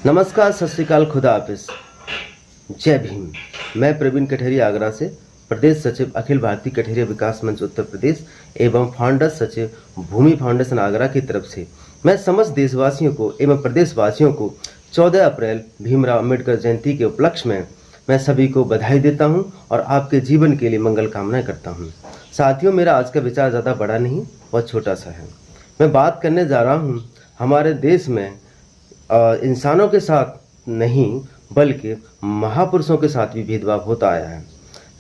नमस्कार, सत श्री अकाल, खुदा हाफिज, जय भीम। मैं प्रवीण कठेरिया आगरा से, प्रदेश सचिव अखिल भारतीय कठेरिया विकास मंच उत्तर प्रदेश एवं फाउंडर सचिव भूमि फाउंडेशन आगरा की तरफ से मैं समस्त देशवासियों को एवं प्रदेशवासियों को 14 अप्रैल भीमराव अम्बेडकर जयंती के उपलक्ष्य में मैं सभी को बधाई देता हूं और आपके जीवन के लिए मंगल कामनाएं करता हूं। साथियों, मेरा आज का विचार ज़्यादा बड़ा नहीं, बहुत छोटा सा है। मैं बात करने जा रहा हूं हमारे देश में इंसानों के साथ नहीं बल्कि महापुरुषों के साथ भी भेदभाव होता आया है।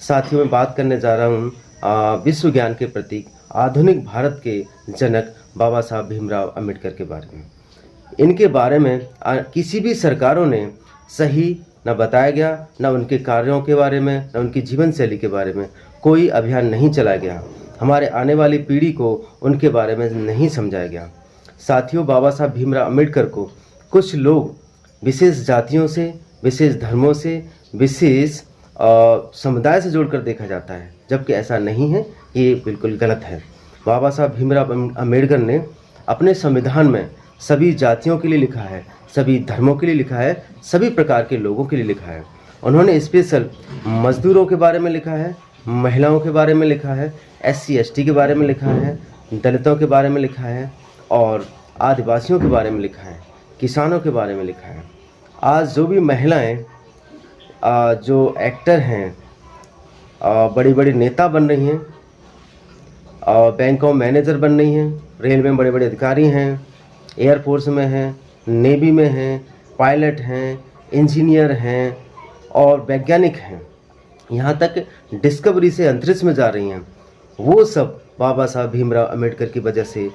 साथियों, मैं बात करने जा रहा हूँ विश्व ज्ञान के प्रतीक आधुनिक भारत के जनक बाबा साहब भीमराव अम्बेडकर के बारे में। इनके बारे में किसी भी सरकारों ने सही न बताया गया, न उनके कार्यों के बारे में, न उनकी जीवन शैली के बारे में कोई अभियान नहीं चलाया गया। हमारे आने वाली पीढ़ी को उनके बारे में नहीं समझाया गया। साथियों, बाबा साहब भीमराव अम्बेडकर को कुछ लोग विशेष जातियों से, विशेष धर्मों से, विशेष समुदाय से जोड़कर देखा जाता है, जबकि ऐसा नहीं है। ये बिल्कुल गलत है। बाबा साहब भीमराव अम्बेडकर ने अपने संविधान में सभी जातियों के लिए लिखा है, सभी धर्मों के लिए लिखा है, सभी प्रकार के लोगों के लिए लिखा है। उन्होंने स्पेशल मजदूरों के बारे में लिखा है, महिलाओं के बारे में लिखा है, SC ST के बारे में लिखा है, दलितों के बारे में लिखा है और आदिवासियों के बारे में लिखा है, किसानों के बारे में लिखा है। आज जो भी महिलाएं जो एक्टर हैं, बड़ी बड़ी नेता बन रही हैं, बैंकों मैनेजर बन रही हैं, रेलवे में बड़े बड़े अधिकारी हैं, एयरफोर्स में हैं, नेवी में हैं, पायलट हैं, इंजीनियर हैं और वैज्ञानिक हैं, यहाँ तक डिस्कवरी से अंतरिक्ष में जा रही हैं। वो सब बाबा साहब भीमराव अम्बेडकर की वजह से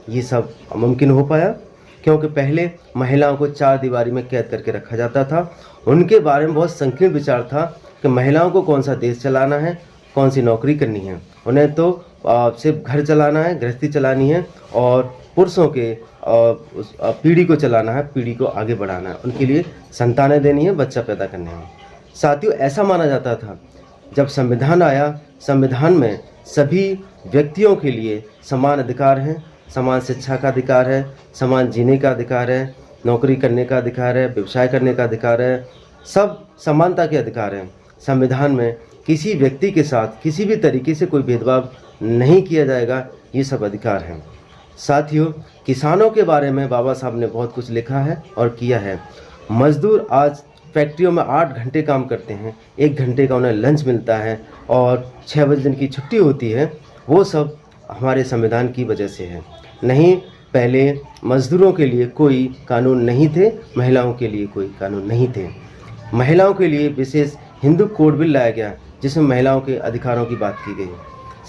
ये सब मुमकिन हो पाया, क्योंकि पहले महिलाओं को 4 दीवारी में कैद करके रखा जाता था। उनके बारे में बहुत संकीर्ण विचार था कि महिलाओं को कौन सा देश चलाना है, कौन सी नौकरी करनी है। उन्हें तो सिर्फ घर चलाना है, गृहस्थी चलानी है और पुरुषों के पीढ़ी को चलाना है, पीढ़ी को आगे बढ़ाना है, उनके लिए संतानें देनी है, बच्चा पैदा करने हैं। साथियों, ऐसा माना जाता था जब संविधान आया, संविधान में सभी व्यक्तियों के लिए समान अधिकार हैं, समान शिक्षा का अधिकार है, समान जीने का अधिकार है, नौकरी करने का अधिकार है, व्यवसाय करने का अधिकार है, सब समानता के अधिकार हैं। संविधान में किसी व्यक्ति के साथ किसी भी तरीके से कोई भेदभाव नहीं किया जाएगा, ये सब अधिकार हैं। साथियों, किसानों के बारे में बाबा साहब ने बहुत कुछ लिखा है और किया है। मजदूर आज फैक्ट्रियों में 8 घंटे काम करते हैं, 1 घंटे का उन्हें लंच मिलता है और 6 बजे दिन की छुट्टी होती है। वो सब हमारे संविधान की वजह से है। नहीं, पहले मजदूरों के लिए कोई कानून नहीं थे, महिलाओं के लिए कोई कानून नहीं थे। महिलाओं के लिए विशेष हिंदू कोड बिल लाया गया, जिसमें महिलाओं के अधिकारों की बात की गई।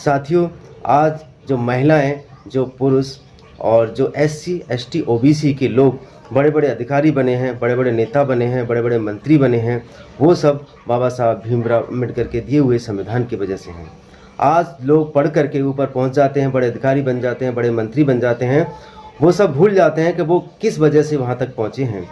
साथियों, आज जो महिलाएं, जो पुरुष और जो SC ST OBC के लोग बड़े बड़े अधिकारी बने हैं, बड़े बड़े नेता बने हैं, बड़े बड़े मंत्री बने हैं, वो सब बाबा साहब भीमराव अम्बेडकर के दिए हुए संविधान की वजह से हैं। आज लोग पढ़ करके ऊपर पहुंच जाते हैं, बड़े अधिकारी बन जाते हैं, बड़े मंत्री बन जाते हैं, वो सब भूल जाते हैं कि वो किस वजह से वहां तक पहुंचे हैं।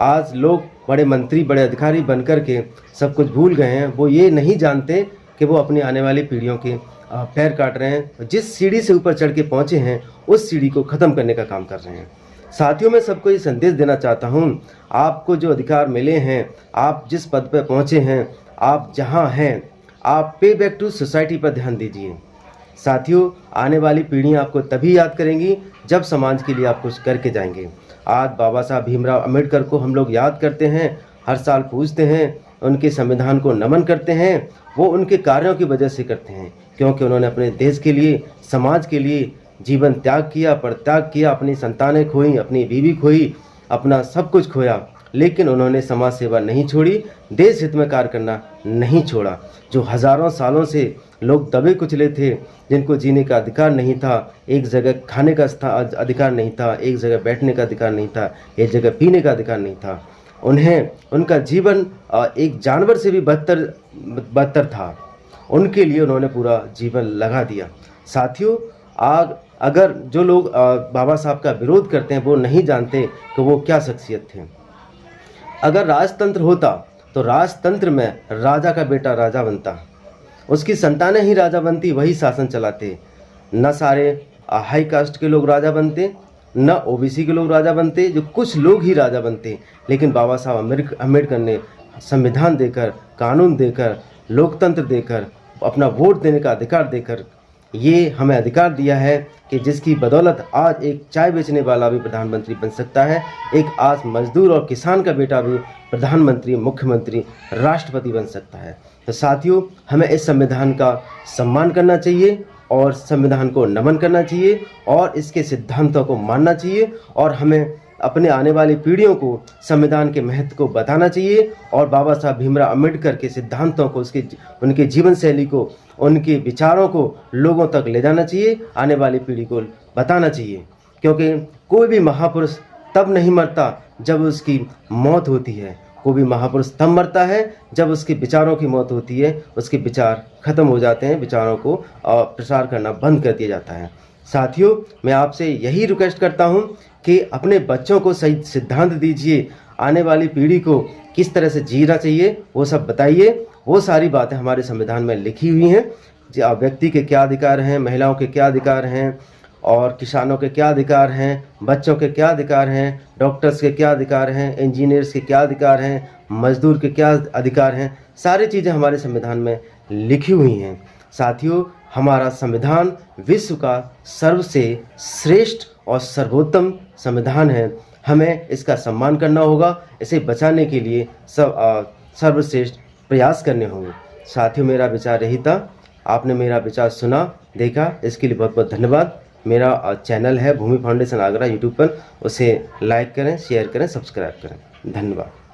आज लोग बड़े मंत्री, बड़े अधिकारी बन करके सब कुछ भूल गए हैं। वो ये नहीं जानते कि वो अपनी आने वाली पीढ़ियों के पैर काट रहे हैं। जिस सीढ़ी से ऊपर चढ़ के पहुँचे हैं, उस सीढ़ी को ख़त्म करने का काम कर रहे हैं। साथियों, मैं सबको ये संदेश देना चाहता हूँ, आपको जो अधिकार मिले हैं, आप जिस पद पर पहुँचे हैं, आप जहाँ हैं, आप पे बैक टू सोसाइटी पर ध्यान दीजिए। साथियों, आने वाली पीढ़ियाँ आपको तभी याद करेंगी जब समाज के लिए आप कुछ करके जाएंगे। आज बाबा साहब भीमराव अम्बेडकर को हम लोग याद करते हैं, हर साल पूजते हैं, उनके संविधान को नमन करते हैं। वो उनके कार्यों की वजह से करते हैं, क्योंकि उन्होंने अपने देश के लिए, समाज के लिए जीवन त्याग किया, परित्याग किया, अपनी संतानें खोई, अपनी बीवी खोई, अपना सब कुछ खोया, लेकिन उन्होंने समाज सेवा नहीं छोड़ी, देश हित में कार्य करना नहीं छोड़ा। जो हज़ारों सालों से लोग दबे कुचले थे, जिनको जीने का अधिकार नहीं था, एक जगह खाने का अधिकार नहीं था, एक जगह बैठने का अधिकार नहीं था, एक जगह पीने का अधिकार नहीं था, उन्हें उनका जीवन एक जानवर से भी बदतर था। उनके लिए उन्होंने पूरा जीवन लगा दिया। साथियों, अगर जो लोग बाबा साहब का विरोध करते हैं, वो नहीं जानते कि वो क्या शख्सियत थे। अगर राजतंत्र होता तो राजतंत्र में राजा का बेटा राजा बनता, उसकी संतानें ही राजा बनती, वही शासन चलाते। न सारे हाई कास्ट के लोग राजा बनते, न ओबीसी के लोग राजा बनते, जो कुछ लोग ही राजा बनते, लेकिन बाबा साहब अम्बेडकर ने संविधान देकर, कानून देकर, लोकतंत्र देकर, अपना वोट देने का अधिकार देकर ये हमें अधिकार दिया है कि जिसकी बदौलत आज एक चाय बेचने वाला भी प्रधानमंत्री बन सकता है, एक आज मजदूर और किसान का बेटा भी प्रधानमंत्री, मुख्यमंत्री, राष्ट्रपति बन सकता है। तो साथियों, हमें इस संविधान का सम्मान करना चाहिए और संविधान को नमन करना चाहिए और इसके सिद्धांतों को मानना चाहिए और हमें अपने आने वाली पीढ़ियों को संविधान के महत्व को बताना चाहिए और बाबा साहब भीमराव अम्बेडकर के सिद्धांतों को, उनके जीवन शैली को, उनके विचारों को लोगों तक ले जाना चाहिए, आने वाली पीढ़ी को बताना चाहिए। क्योंकि कोई भी महापुरुष तब नहीं मरता जब उसकी मौत होती है, कोई भी महापुरुष तब मरता है जब उसके विचारों की मौत होती है, उसके विचार खत्म हो जाते हैं, विचारों को प्रसार करना बंद कर दिया जाता है। साथियों, मैं आपसे यही रिक्वेस्ट करता हूं कि अपने बच्चों को सही सिद्धांत दीजिए, आने वाली पीढ़ी को किस तरह से जीना चाहिए वो सब बताइए। वो सारी बातें हमारे संविधान में लिखी हुई हैं, व्यक्ति के क्या अधिकार हैं, महिलाओं के क्या अधिकार हैं और किसानों के क्या अधिकार हैं, बच्चों के क्या अधिकार हैं, डॉक्टर्स के क्या अधिकार हैं, इंजीनियर्स के क्या अधिकार हैं, मजदूर के क्या अधिकार हैं, सारी चीज़ें हमारे संविधान में लिखी हुई हैं। साथियों, हमारा संविधान विश्व का सबसे श्रेष्ठ और सर्वोत्तम संविधान है। हमें इसका सम्मान करना होगा, इसे बचाने के लिए सर्वश्रेष्ठ प्रयास करने होंगे। साथियों, मेरा विचार यही था। आपने मेरा विचार सुना, देखा, इसके लिए बहुत बहुत धन्यवाद। मेरा चैनल है भूमि फाउंडेशन आगरा यूट्यूब पर, उसे लाइक करें, शेयर करें, सब्सक्राइब करें। धन्यवाद।